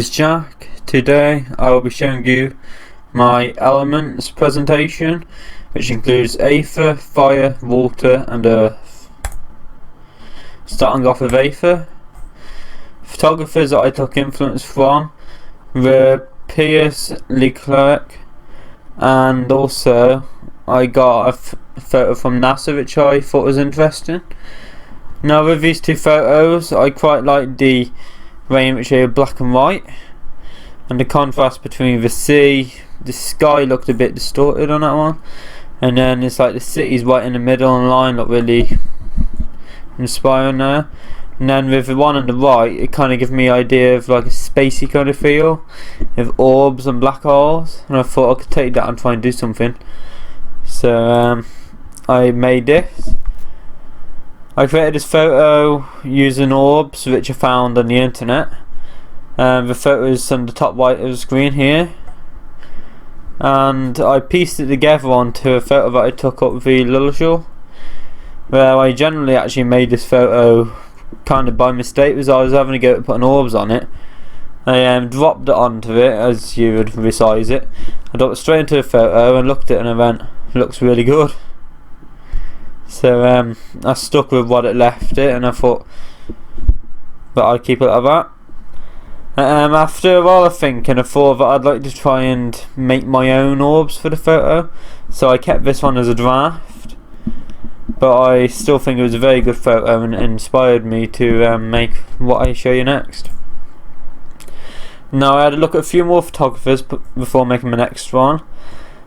It's Jack. Today I will be showing you my elements presentation, which includes Aether, Fire, Water and Earth. Starting off with Aether, photographers that I took influence from were Piers Leclerc, and also I got a photo from NASA which I thought was interesting. Now with these two photos, I quite like the way in which they were black and white, and the contrast between the sea, the sky looked a bit distorted on that one, and then it's like the city's right in the middle and line looked really inspiring there. And then with the one on the right, it kind of gives me an idea of like a spacey kind of feel with orbs and black holes, and I thought I could take that and try and do something. So I made this. I created this photo using orbs which I found on the internet. The photo is on the top right of the screen here, and I pieced it together onto a photo that I took up with the Lilleshall, where I generally actually made this photo kind of by mistake, as I was having to go at putting orbs on it. I dropped it onto it as you would resize it. I dropped it straight into the photo and looked at it and I went, looks really good. So I stuck with what it left it, and I thought that I'd keep it like that. After a while of thinking, I thought that I'd like to try and make my own orbs for the photo, so I kept this one as a draft, but I still think it was a very good photo and it inspired me to make what I show you next. Now I had a look at a few more photographers before making my next one.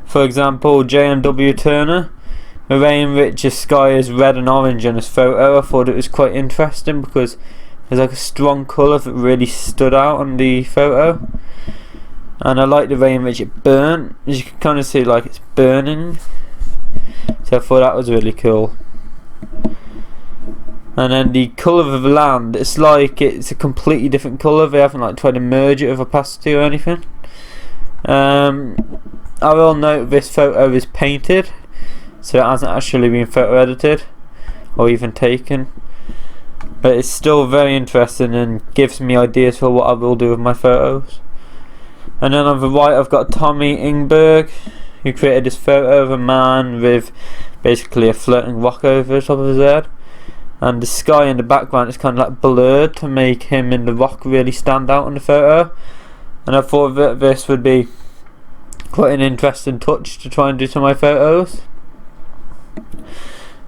For example, JMW Turner. The way in which the sky is red and orange in this photo, I thought it was quite interesting because there's like a strong colour that really stood out on the photo, and I like the way in which it burnt. As you can kind of see, like it's burning, so I thought that was really cool. And then the colour of the land, it's like it's a completely different colour. They haven't like tried to merge it with opacity or anything. I will note this photo is painted, so it hasn't actually been photo edited or even taken, but it's still very interesting and gives me ideas for what I will do with my photos. And then on the right I've got Tommy Ingberg, who created this photo of a man with basically a floating rock over the top of his head, and the sky in the background is kind of like blurred to make him and the rock really stand out in the photo, and I thought that this would be quite an interesting touch to try and do to my photos.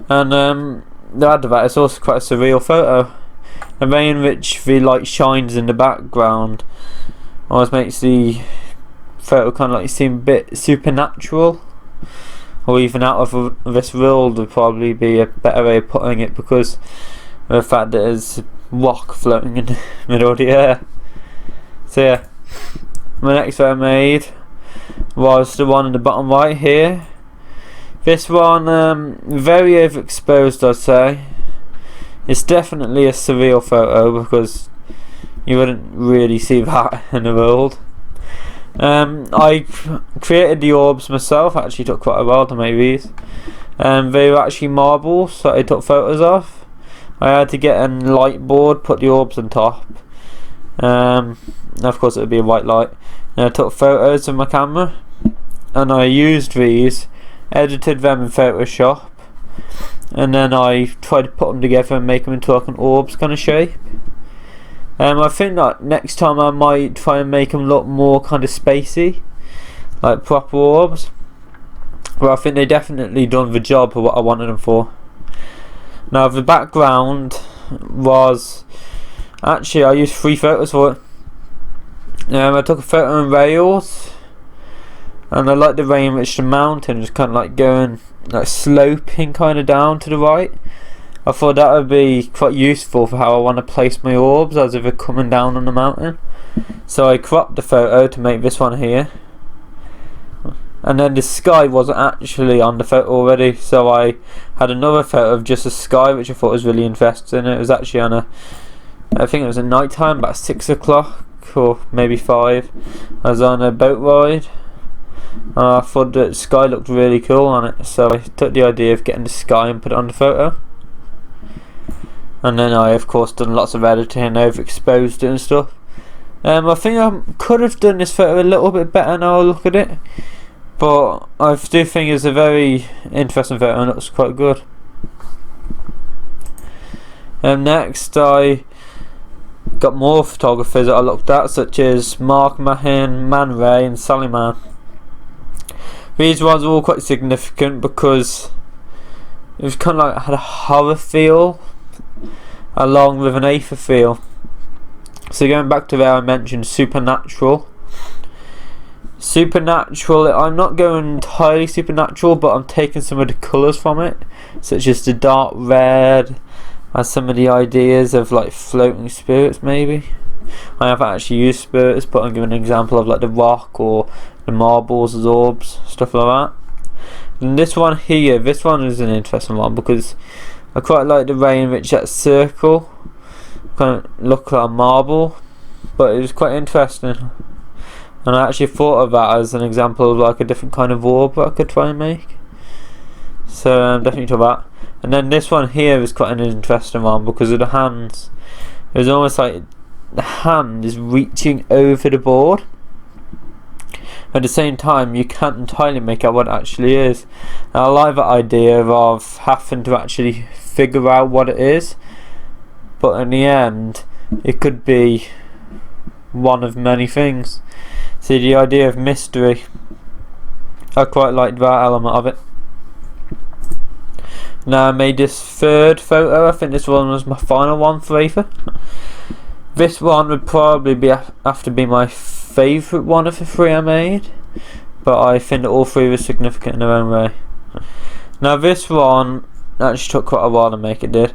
And the add to that, it's also quite a surreal photo. The way in which the light shines in the background always makes the photo kind of like seem a bit supernatural, or even out of this world would probably be a better way of putting it, because of the fact that there's rock floating in the middle of the air. So yeah, my next photo I made was the one in the bottom right here. This one, very overexposed I'd say. It's definitely a surreal photo because you wouldn't really see that in the world. I created the orbs myself, actually took quite a while to make these. They were actually marbles that I took photos of. I had to get a light board, put the orbs on top. Of course it would be a white light. And I took photos with my camera, and I used these, edited them in Photoshop, and then I tried to put them together and make them into like an orbs kind of shape. I think that next time I might try and make them look more kind of spacey, like proper orbs, but I think they definitely done the job of what I wanted them for. Now the background was, actually I used 3 photos for it. I took a photo in Rails, and I like the way in which the mountain is kind of like going, like sloping kind of down to the right. I thought that would be quite useful for how I want to place my orbs, as if they're coming down on the mountain. So I cropped the photo to make this one here. And then the sky wasn't actually on the photo already, so I had another photo of just the sky, which I thought was really interesting. It was actually on I think it was at night time, about 6 o'clock or maybe 5. I was on a boat ride. I thought the sky looked really cool on it, so I took the idea of getting the sky and put it on the photo. And then I of course done lots of editing, overexposed it and stuff. I think I could have done this photo a little bit better now I look at it, but I do think it's a very interesting photo and it looks quite good. Next I got more photographers that I looked at, such as Mark Mahin, Man Ray and Sally Man. These ones are all quite significant because it was kind of like had a horror feel along with an aether feel. So going back to where I mentioned supernatural, I'm not going entirely supernatural, but I'm taking some of the colours from it, such as the dark red and some of the ideas of like floating spirits maybe. I haven't actually used spirits, but I'm giving an example of like the rock or the marbles as orbs, stuff like that. And this one here, this one is an interesting one because I quite like the way in which that circle kind of look like a marble, but it was quite interesting, and I actually thought of that as an example of like a different kind of orb that I could try and make. So definitely to that. And then this one here is quite an interesting one because of the hands. It was almost like the hand is reaching over the board. At the same time, you can't entirely make out what it actually is. And I like that idea of having to actually figure out what it is, but in the end it could be one of many things. See, the idea of mystery, I quite liked that element of it. Now I made this third photo. I think this one was my final one for Aether. This one would probably have to be my favourite one of the three I made, but I think that all three were significant in their own way. Now this one actually took quite a while to make, it did,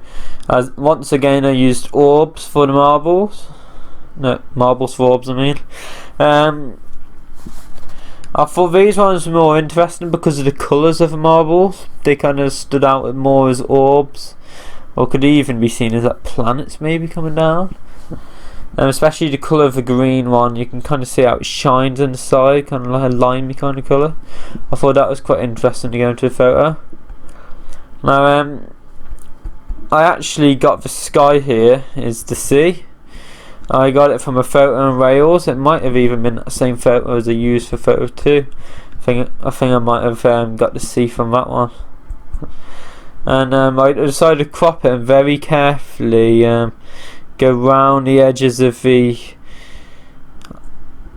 as once again I used orbs for the marbles. No, marbles for orbs I mean. I thought these ones were more interesting because of the colours of the marbles. They kind of stood out more as orbs, or could even be seen as like planets maybe coming down. Especially the colour of the green one, you can kind of see how it shines on the side, kind of like a limey kind of colour. I thought that was quite interesting to go into a photo. Now I actually got the sky here is the sea. I got it from a photo on Rails. It might have even been the same photo as I used for photo 2. I think I might have got the sea from that one. And I decided to crop it and very carefully go round the edges of the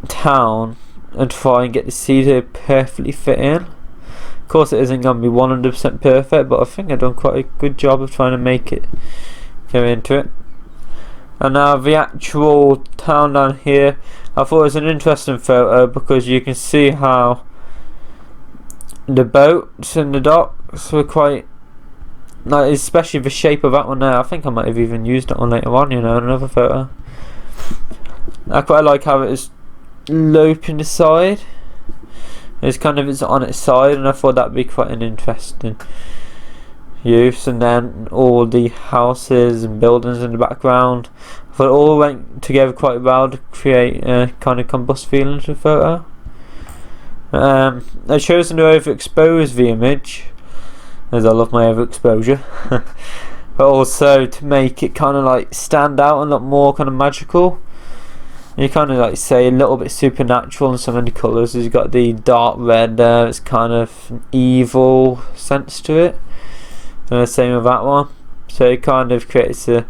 town and try and get the sea to perfectly fit in. Of course it isn't going to be 100% perfect, but I think I've done quite a good job of trying to make it go into it. And now the actual town down here, I thought it was an interesting photo because you can see how the boats and the docks were quite, like, especially the shape of that one there. I think I might have even used that one later on, you know, in another photo. I quite like how it is loping the side. It's on its side, and I thought that'd be quite an interesting use. And then all the houses and buildings in the background, I thought it all went together quite well to create a kind of combust feeling to the photo. I chose to overexpose the image, as I love my overexposure, but also to make it kind of like stand out and look more kind of magical. You kind of like say a little bit supernatural in some of the colours. You've got the dark red there, it's kind of an evil sense to it. And the same with that one. So it kind of creates a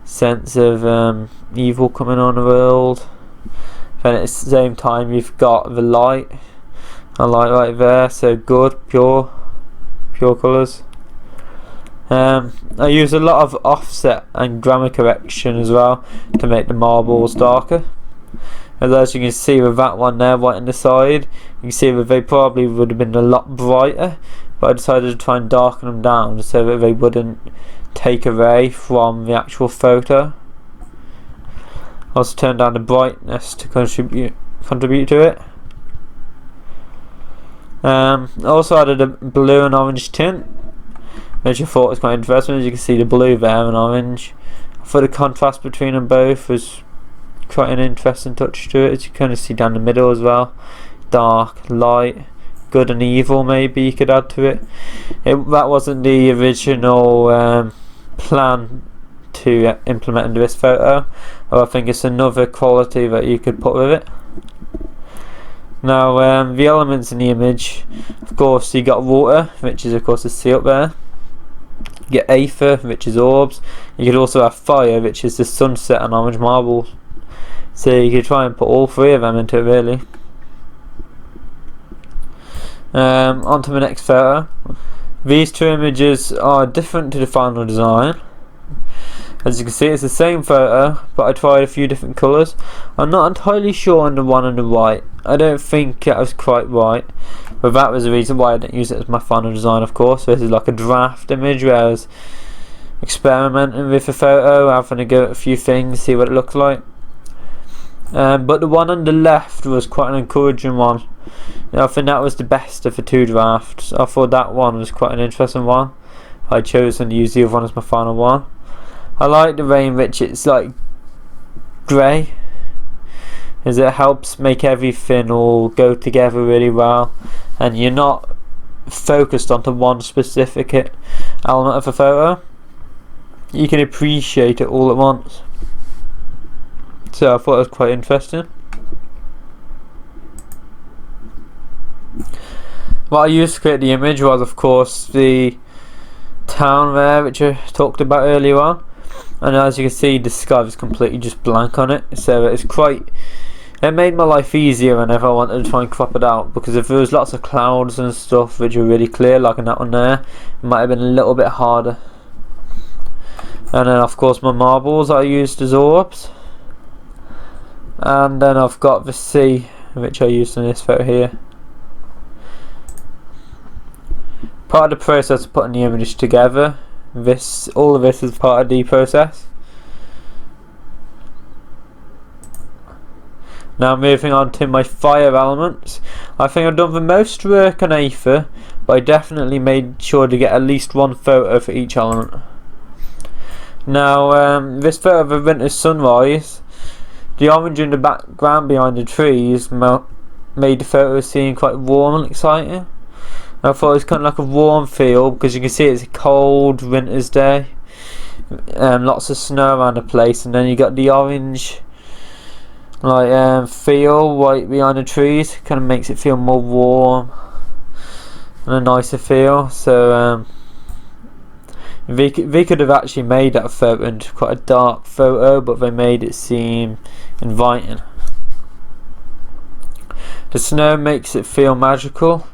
sense of evil coming on the world. Then at the same time you've got the light. A light right there, so good, pure colours. I use a lot of offset and grammar correction as well to make the marbles darker. As you can see with that one there right on the side, you can see that they probably would have been a lot brighter, but I decided to try and darken them down so that they wouldn't take away from the actual photo. Also turn down the brightness to contribute to it. Also added a blue and orange tint, which I thought was quite interesting. As you can see the blue there and orange. I thought the contrast between them both was quite an interesting touch to it, as you kind of see down the middle as well. Dark, light, good and evil maybe you could add to it. That wasn't the original plan to implement into this photo. I think it's another quality that you could put with it. Now the elements in the image, of course you got water, which is of course the sea up there. You get aether, which is orbs. You could also have fire, which is the sunset and orange marbles. So you could try and put all three of them into it really. On to the next photo. These two images are different to the final design. As you can see, it's the same photo, but I tried a few different colours. I'm not entirely sure on the one on the right. I don't think it was quite right, but that was the reason why I didn't use it as my final design, of course. This is like a draft image where I was experimenting with the photo, having to go at a few things, see what it looks like. But the one on the left was quite an encouraging one. I think that was the best of the two drafts. I thought that one was quite an interesting one. I chose to use the other one as my final one. I like the way in which it's like grey, as it helps make everything all go together really well, and you're not focused onto one specific element of a photo. You can appreciate it all at once. So I thought it was quite interesting. What I used to create the image was, of course, the town there, which I talked about earlier on. And as you can see, the sky was completely just blank on it. So it's quite... It made my life easier whenever I wanted to try and crop it out. Because if there was lots of clouds and stuff which were really clear, like in that one there, it might have been a little bit harder. And then, of course, my marbles I used as orbs. And then I've got the sea, which I used in this photo here. Part of the process of putting the image together, all of this is part of the process. Now moving on to my fire elements. I think I've done the most work on aether, but I definitely made sure to get at least one photo for each element. Now this photo of a winter sunrise, the orange in the background behind the trees made the photo seem quite warm and exciting. I thought it was kind of like a warm feel because you can see it's a cold winter's day, lots of snow around the place, and then you got the orange like feel right behind the trees. Kind of makes it feel more warm and a nicer feel. So they could have actually made that photo into quite a dark photo, but they made it seem inviting. The snow makes it feel magical,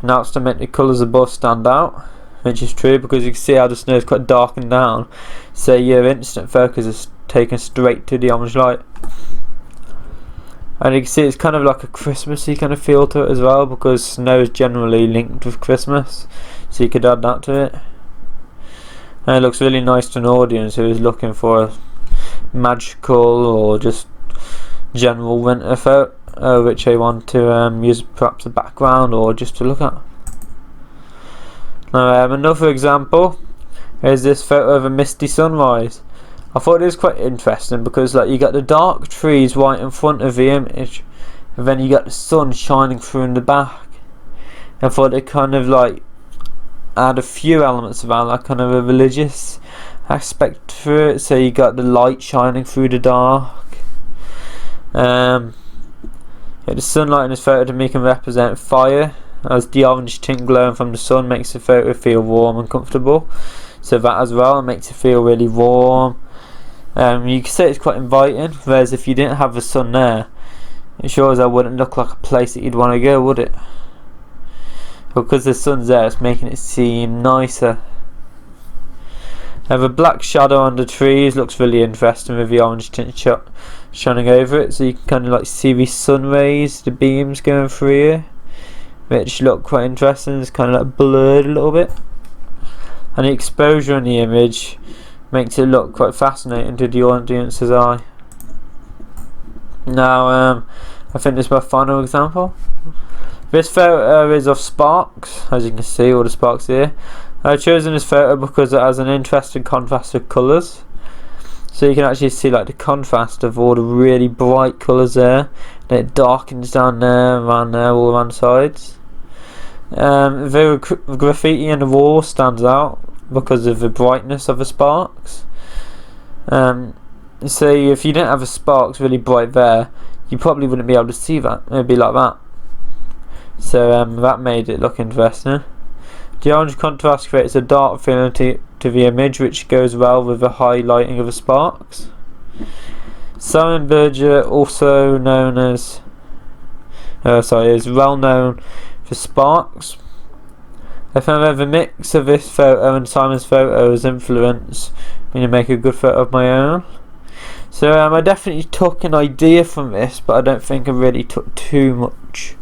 and that's to make the colours above stand out, which is true because you can see how the snow is quite darkened down, so your instant focus is taken straight to the orange light. And you can see it's kind of like a Christmassy kind of feel to it as well, because snow is generally linked with Christmas, so you could add that to it. And it looks really nice to an audience who is looking for a magical or just general winter photo, which they want to use perhaps a background or just to look at. Now another example is this photo of a misty sunrise. I thought it was quite interesting because like you got the dark trees right in front of the image, and then you got the sun shining through in the back. I thought it kind of like add a few elements around like kind of a religious aspect to it. So you got the light shining through the dark. The sunlight in this photo to me can represent fire, as the orange tint glowing from the sun makes the photo feel warm and comfortable. So that as well makes it feel really warm. You can say it's quite inviting, whereas if you didn't have the sun there, it sure as hell wouldn't look like a place that you'd want to go, would it? Because the sun's there, it's making it seem nicer. The black shadow on the trees looks really interesting with the orange tint shining over it, so you can kind of like see the sun rays, the beams going through here, which look quite interesting. It's kind of like blurred a little bit, and the exposure in the image makes it look quite fascinating to the audience's eye. Now I think this is my final example. This photo is of sparks, as you can see all the sparks here. I've chosen this photo because it has an interesting contrast of colours, so you can actually see like the contrast of all the really bright colours there, and it darkens down there, around there, all around the sides. The graffiti on the wall stands out because of the brightness of the sparks. say if you didn't have the sparks really bright there, you probably wouldn't be able to see that. It'd be like that. So that made it look interesting. The orange contrast creates a dark feeling to the image, which goes well with the highlighting of the sparks. Simon Berger, also known as is well known for sparks. I found that the mix of this photo and Simon's photos influenced me to make a good photo of my own. So I definitely took an idea from this, but I don't think I really took too much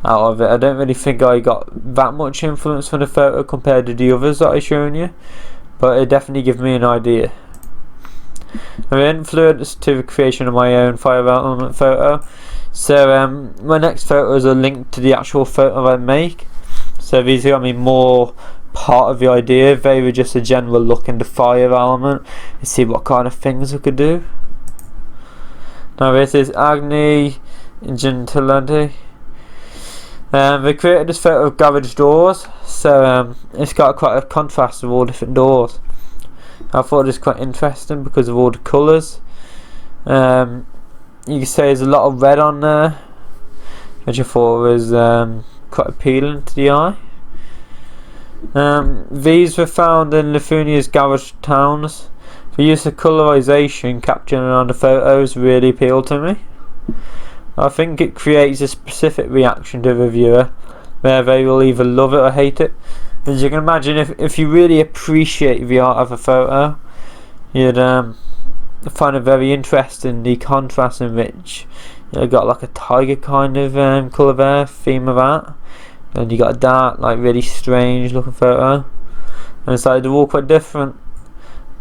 out of it. I don't really think I got that much influence from the photo compared to the others that I've shown you, but it definitely gave me an idea. The influence to the creation of my own fire element photo. So my next photos are linked to the actual photo I make. So these got me more part of the idea. They were just a general look into fire element and see what kind of things I could do. Now this is Agni Gentilenti. They created this photo of garage doors, so it's got quite a contrast of all different doors. I thought it was quite interesting because of all the colours. You can say there's a lot of red on there, which I thought was quite appealing to the eye. These were found in Lithuania's garage towns. The use of colorization captured on the photos really appealed to me. I think it creates a specific reaction to the viewer, where they will either love it or hate it. As you can imagine, if you really appreciate the art of a photo, you'd find it very interesting, the contrast in which you got like a tiger kind of colour there, theme of that, and you got a dark, like really strange looking photo, and it's like they're all quite different.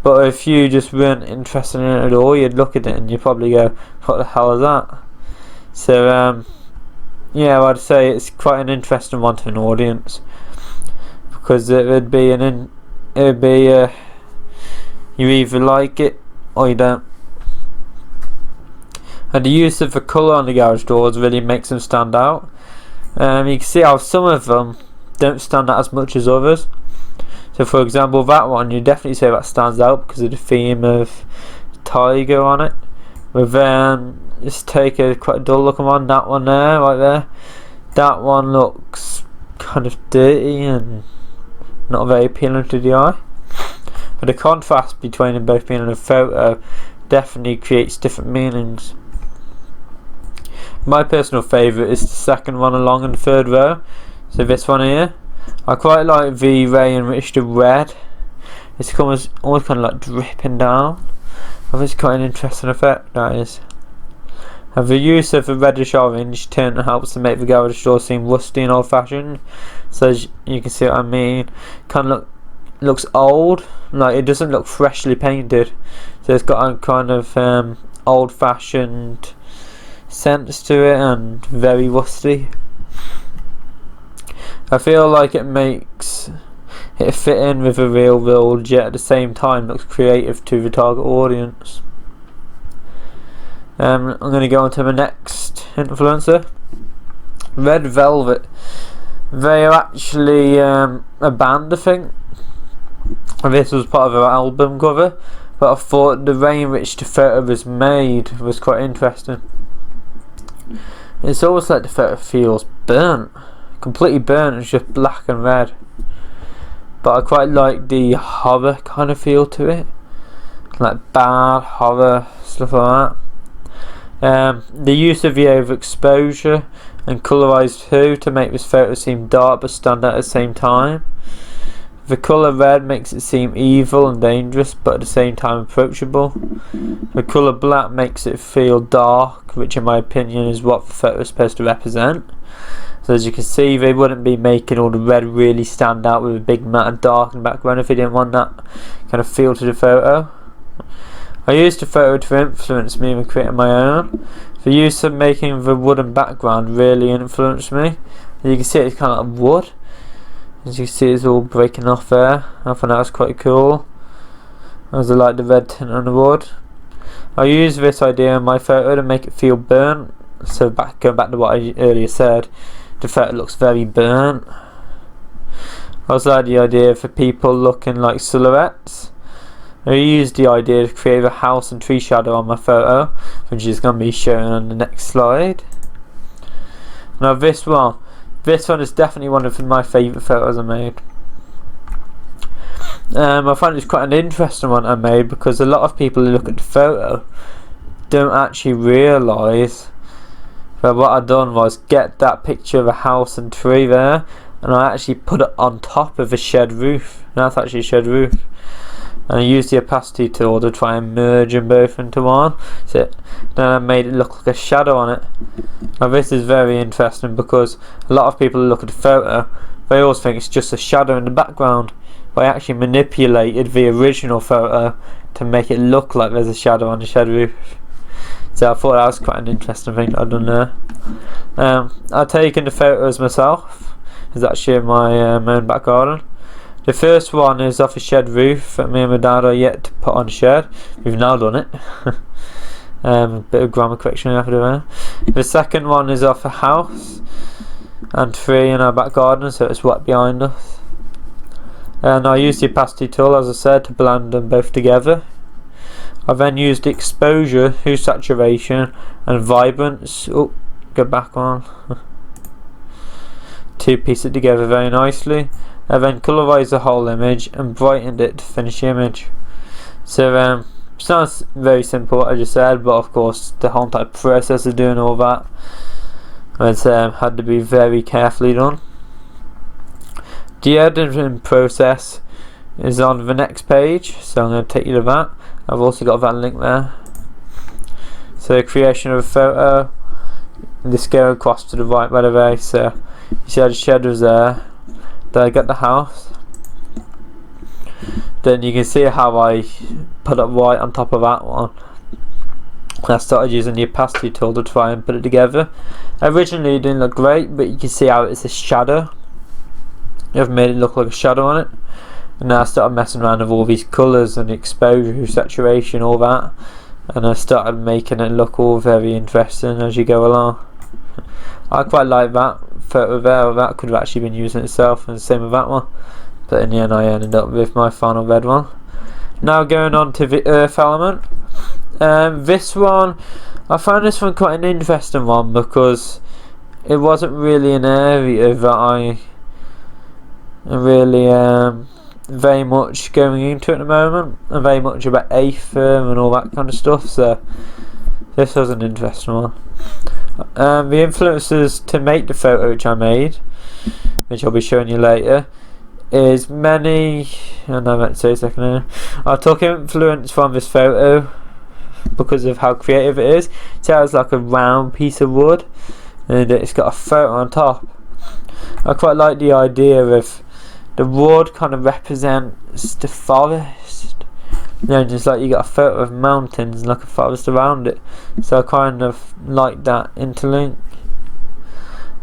But if you just weren't interested in it at all, you'd look at it and you'd probably go, what the hell is that? So yeah, I'd say it's quite an interesting one to an audience, because it would be you either like it or you don't. And the use of the colour on the garage doors really makes them stand out. You can see how some of them don't stand out as much as others. So for example, that one, you definitely say that stands out because of the theme of tiger on it. But then just take a quite dull looking one, that one there, right there. That one looks kind of dirty and not very appealing to the eye. But the contrast between them both being in a photo definitely creates different meanings. My personal favourite is the second one along in the third row. So this one here. I quite like the ray enriched with red. It's almost kind of like dripping down. I think it's quite an interesting effect, that is. And the use of the reddish orange tint helps to make the garage door seem rusty and old fashioned. So as you can see what I mean. Kind of looks old, like it doesn't look freshly painted. So it's got a kind of old fashioned sense to it and very rusty. I feel like it makes it fit in with the real world, yet at the same time looks creative to the target audience. I'm going to go on to the next influencer, Red Velvet. They are actually a band, I think. This was part of their album cover, but I thought the way in which the photo was made was quite interesting. It's almost like the photo feels burnt, completely burnt. It's just black and red. But I quite like the horror kind of feel to it, like bad horror stuff like that. The use of the overexposure and colorized hue to make this photo seem dark but stand out at the same time. The colour red makes it seem evil and dangerous, but at the same time approachable. The colour black makes it feel dark, which in my opinion is what the photo is supposed to represent. So as you can see, they wouldn't be making all the red really stand out with a big matte of dark in the background if they didn't want that kind of feel to the photo. I used the photo to influence me in creating my own. The use of making the wooden background really influenced me. As you can see, it's kind of like wood. As you can see, it's all breaking off there. I thought that was quite cool, as I like the red tint on the wood. I used this idea in my photo to make it feel burnt. So going back to what I earlier said, the photo looks very burnt. I also had the idea for people looking like silhouettes. I used the idea to create a house and tree shadow on my photo, which is going to be shown on the next slide. Now this one is definitely one of my favourite photos I made. I find it's quite an interesting one I made, because a lot of people who look at the photo don't actually realise that what I've done was get that picture of a house and tree there, and I actually put it on top of a shed roof. That's actually a shed roof. And I used the opacity tool to try and merge them both into one. So then I made it look like a shadow on it. Now this is very interesting, because a lot of people look at the photo, they always think it's just a shadow in the background. But I actually manipulated the original photo to make it look like there's a shadow on the shed roof. So I thought that was quite an interesting thing that I've done there. I've taken the photos myself. It's actually in my own back garden. The first one is off a shed roof that me and my dad are yet to put on shed. We've now done it. Bit of grammar correction I have to do there. The second one is off a house and tree in our back garden, so it's wet behind us. And I used the opacity tool, as I said, to blend them both together. I then used the exposure, hue, saturation and vibrance. Oh, go back on. To piece it together very nicely. I then colorized the whole image and brightened it to finish the image. So sounds very simple what I just said, but of course the whole entire process of doing all that had to be very carefully done. The editing process is on the next page, so I'm going to take you to that. I've also got that link there. So creation of a photo, the scale across to the right by the way, so you see how the shed was there. Then I got the house. Then you can see how I put it right on top of that one. I started using the opacity tool to try and put it together. Originally it didn't look great, but you can see how it's a shadow. I've made it look like a shadow on it. And now I started messing around with all these colours and exposure, saturation, all that. And I started making it look all very interesting as you go along. I quite like that photo there. That could have actually been using itself, and the same with that one, but in the end I ended up with my final red one. Now going on to the earth element. This one, I found this one quite an interesting one, because it wasn't really an area that I really very much going into at the moment. I'm very much about aether and all that kind of stuff, so this was an interesting one. The influences to make the photo which I made, which I'll be showing you later, is many, and I meant to say a second here, I took influence from this photo because of how creative it is. See how it's like a round piece of wood and it's got a photo on top. I quite like the idea of the wood kind of represents the forest. You know, just like you got a photo of mountains and like a forest around it. So I kind of like that interlink.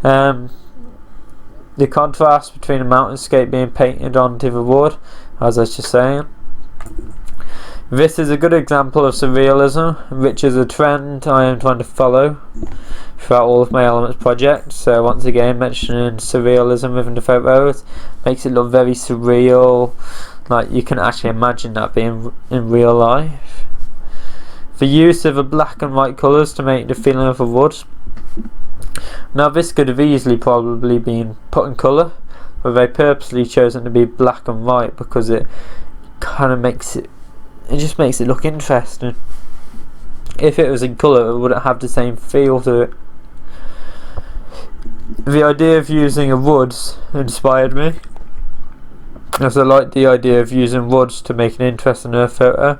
The contrast between a mountainscape being painted onto the wood, as I was just saying. This is a good example of surrealism, which is a trend I am trying to follow throughout all of my Elements projects. So once again, mentioning surrealism within the photos makes it look very surreal. Like you can actually imagine that being in real life. The use of the black and white colours to make the feeling of the woods. Now this could have easily probably been put in colour, but they purposely chosen to be black and white because it kind of makes it just makes it look interesting. If it was in colour, it wouldn't have the same feel to it. The idea of using a woods inspired me, as I like the idea of using woods to make an interesting earth photo.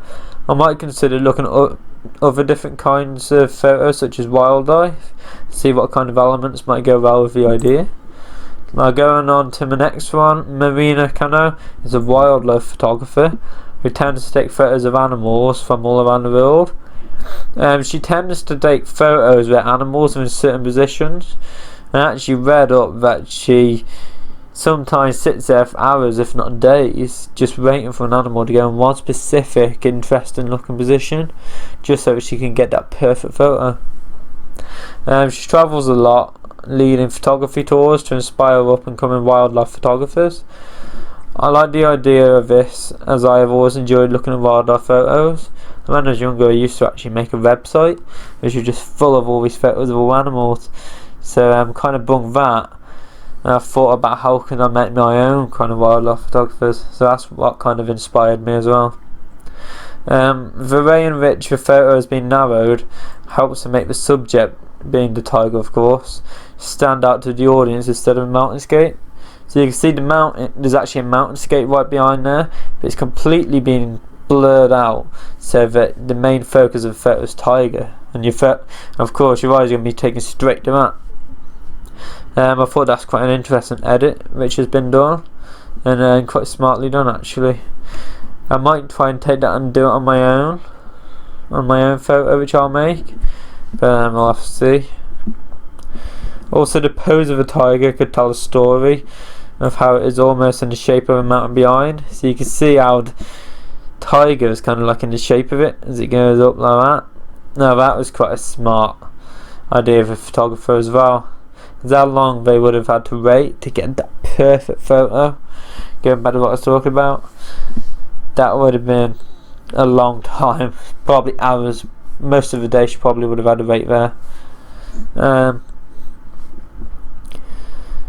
I might consider looking at other different kinds of photos, such as wildlife, see what kind of elements might go well with the idea. Now going on to my next one, Marina Cano is a wildlife photographer who tends to take photos of animals from all around the world. She tends to take photos where animals are in certain positions, and I actually read up that she sometimes sits there for hours, if not days, just waiting for an animal to go in one specific interesting looking position, just so she can get that perfect photo. She travels a lot, leading photography tours to inspire up and coming wildlife photographers. I like the idea of this, as I have always enjoyed looking at wildlife photos. When I was younger, I used to actually make a website which was just full of all these photos of all animals. So I'm kind of bung that, and I thought about how can I make my own kind of wildlife photographers. So that's what kind of inspired me as well. The way in which the photo has been narrowed helps to make the subject, being the tiger of course, stand out to the audience instead of a mountainscape. So you can see the mountain, there's actually a mountainscape right behind there, but it's completely been blurred out so that the main focus of the photo is tiger, and of course your eyes are going to be taken straight to that. I thought that's quite an interesting edit which has been done, and quite smartly done actually. I might try and take that and do it on my own photo which I'll make, but I'll have to see. Also, the pose of a tiger could tell a story of how it is almost in the shape of a mountain behind. So you can see how the tiger is kind of like in the shape of it as it goes up like that. Now that was quite a smart idea of a photographer as well. Because how long they would have had to wait to get that perfect photo. Going back to what I was talking about, that would have been a long time, probably hours. Most of the day she probably would have had to wait there.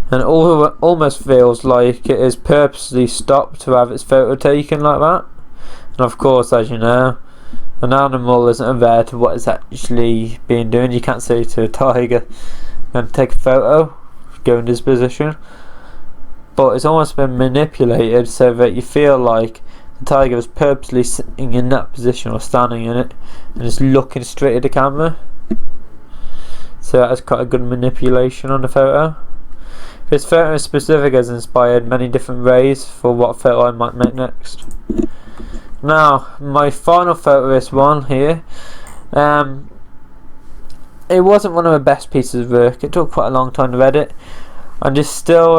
And almost feels like it is purposely stopped to have its photo taken like that. And of course, as you know, an animal isn't aware to what it's actually being doing. You can't say to a tiger, and take a photo, go in this position. But it's almost been manipulated so that you feel like the tiger is purposely sitting in that position or standing in it and just looking straight at the camera. So that is quite a good manipulation on the photo. This photo in specific has inspired many different ways for what photo I might make next. Now, my final photo is one here. It wasn't one of my best pieces of work. It took quite a long time to edit. I'm just still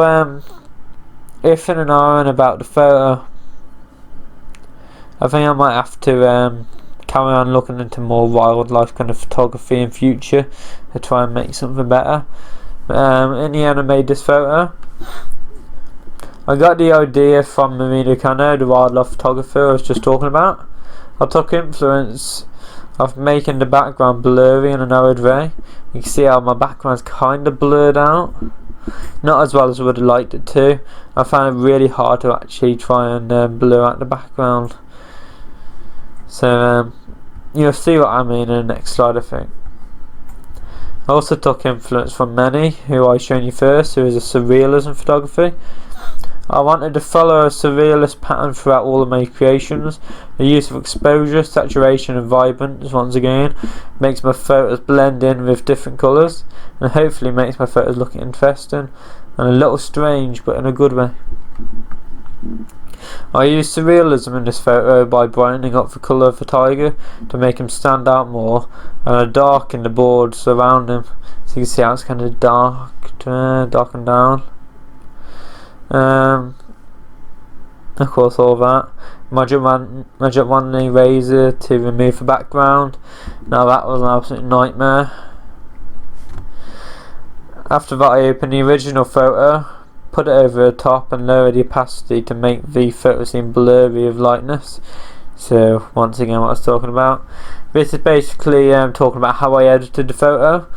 iffing and ahhing about the photo. I think I might have to carry on looking into more wildlife kind of photography in future to try and make something better. In the end, I made this photo. I got the idea from Marina Cano, the wildlife photographer I was just talking about. I took influence of making the background blurry in an arid way. You can see how my background's kind of blurred out. Not as well as I would have liked it to. I found it really hard to actually try and blur out the background. So you'll see what I mean in the next slide, I think. I also took influence from Manny, who I shown you first, who is a surrealism photography. I wanted to follow a surrealist pattern throughout all of my creations. The use of exposure, saturation and vibrance, once again, makes my photos blend in with different colours, and hopefully makes my photos look interesting and a little strange, but in a good way. I used surrealism in this photo by brightening up the colour of the tiger to make him stand out more, and I darkened the boards around him so you can see how it's kind of darkened down. Of course, all that. Magic Wand razor to remove the background. Now that was an absolute nightmare. After that, I opened the original photo, put it over the top and lower the opacity to make the photo seem blurry of lightness. So once again, what I was talking about. This is basically talking about how I edited the photo.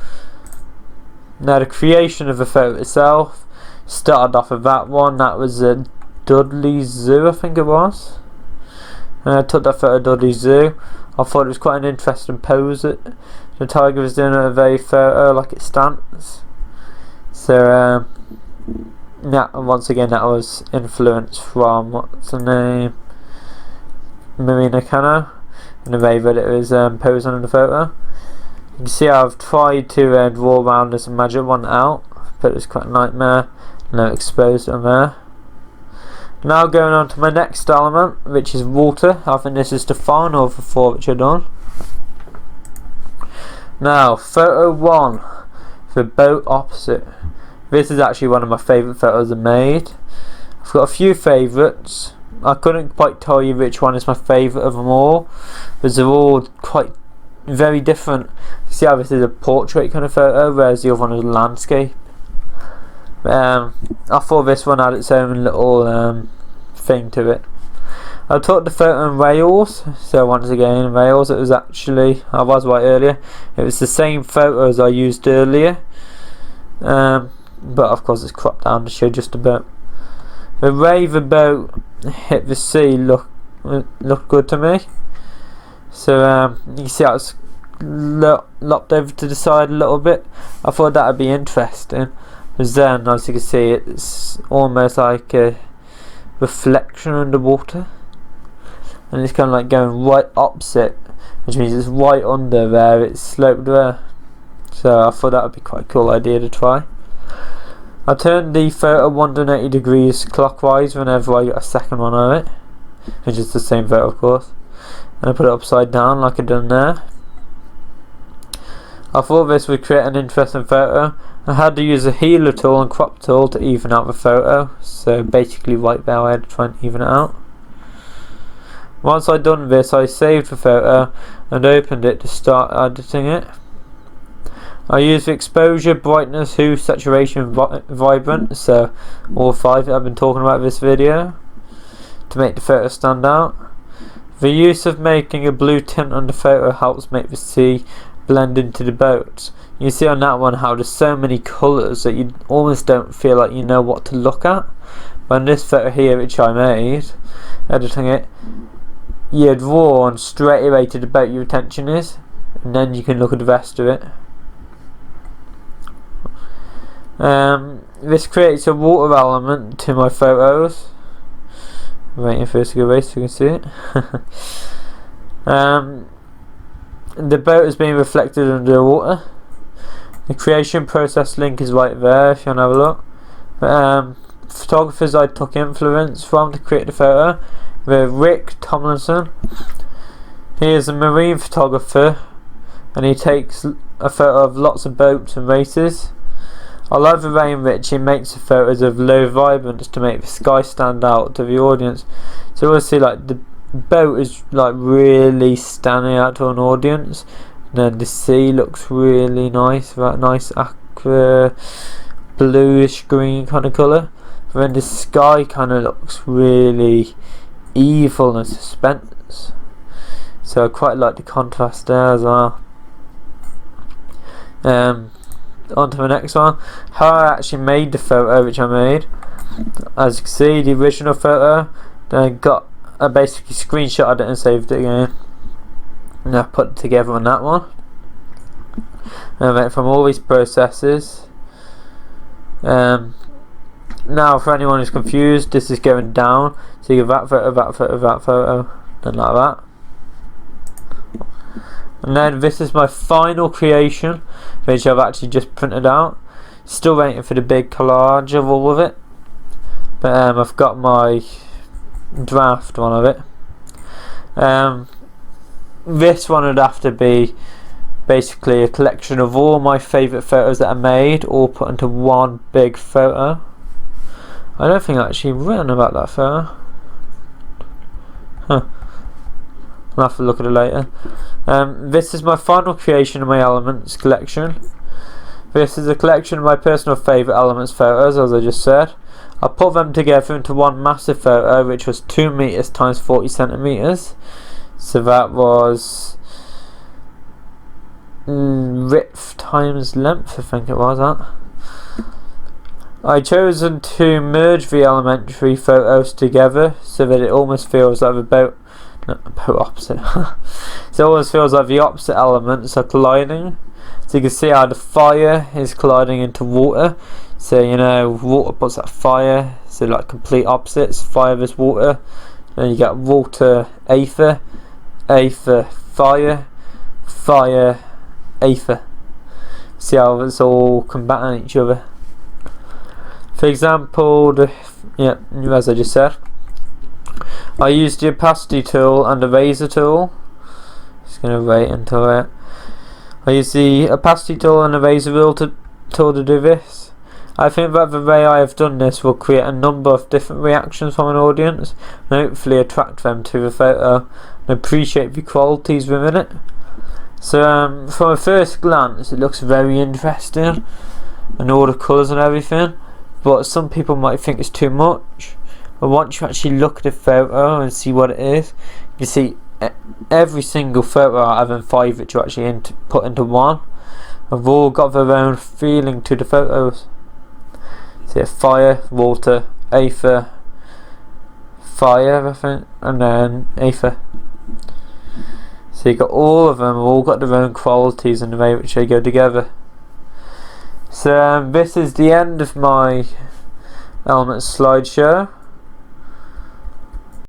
Now the creation of the photo itself started off with that one. That was at Dudley Zoo, I think it was. And I took that photo at Dudley Zoo. I thought it was quite an interesting pose that the tiger was doing a very photo like it stands. So yeah, once again that was influence from what's her name, Marina Cano, and the way that it was posing in the photo. You can see I've tried to draw around this magic one out, but it was quite a nightmare. No exposed on there. Now going on to my next element, which is water. I think this is the final of the four which I've done. Now, photo 1, the boat opposite. This is actually one of my favourite photos I've made. I've got a few favourites. I couldn't quite tell you which one is my favourite of them all, because they're all quite very different. You see how this is a portrait kind of photo, whereas the other one is a landscape. I thought this one had its own little thing to it. I took the photo in Rails, so once again in Rails it was actually, I was right earlier, it was the same photo as I used earlier, but of course it's cropped down to show just a bit. The way the boat hit the sea looked good to me. So you can see how it's lopped over to the side a little bit. I thought that would be interesting, because then as you can see it's almost like a reflection underwater, and it's kind of like going right opposite, which means it's right under there, it's sloped there. So I thought that would be quite a cool idea to try. I turned the photo 180 degrees clockwise whenever I got a second one of it, which is the same photo of course, and I put it upside down like I done there. I thought this would create an interesting photo. I had to use a healer tool and crop tool to even out the photo, so basically right there I had to try and even it out. Once I'd done this, I saved the photo and opened it to start editing it. I used the exposure, brightness, hue, saturation, vibrant, so all 5 that I've been talking about in this video, to make the photo stand out. The use of making a blue tint on the photo helps make the sea blend into the boat. You see on that one how there's so many colours that you almost don't feel like you know what to look at. But in this photo here, which I made, editing it, you draw on straight away to the boat your attention is, and then you can look at the rest of it. This creates a water element to my photos. I'm waiting for it to go away so you can see it. The boat is being reflected under the water. The creation process link is right there if you want to have a look. Photographers I took influence from to create the photo were Rick Tomlinson. He is a marine photographer and he takes a photo of lots of boats and races. I love the way in which he makes the photos of low vibrance to make the sky stand out to the audience. So you'll see like the boat is like really standing out to an audience, and then the sea looks really nice, that nice aqua bluish green kind of colour, and then the sky kind of looks really evil and suspense, so I quite like the contrast there as well. On to the next one, how I actually made the photo which I made. As you can see, the original photo, then I basically screenshotted it and saved it again, and I put it together on that one. And I went from all these processes. Now for anyone who's confused, this is going down, so you get that photo, then like that. And then this is my final creation, which I've actually just printed out. Still waiting for the big collage of all of it, but I've got my draft one of it. This one would have to be basically a collection of all my favourite photos that I made, all put into one big photo. I don't think I've actually written about that photo. I'll have to look at it later. This is my final creation of my elements collection. This is a collection of my personal favourite elements photos, as I just said. I put them together into one massive photo, which was 2 meters times 40 centimeters. So that was width times length, I think it was that. I chosen to merge the elementary photos together so that it almost feels like the boat. No, opposite. So it always feels like the opposite elements are colliding. So you can see how the fire is colliding into water. So you know, water puts out fire. So like complete opposites. Fire is water. Then you get water, aether, aether, fire, fire, aether. See how it's all combating each other. For example, as I just said, I used the opacity tool and the razor tool. Just gonna wait until it. I used the opacity tool and the razor tool to do this. I think that the way I have done this will create a number of different reactions from an audience and hopefully attract them to the photo and appreciate the qualities within it. So from a first glance it looks very interesting and all the colours and everything, but some people might think it's too much. But once you actually look at the photo and see what it is, you see every single photo out of them 5 which you actually put into one have all got their own feeling to the photos. See, fire, water, aether, fire, I think, and then aether. So you got all of them, all got their own qualities and the way which they go together. So this is the end of my Elements slideshow.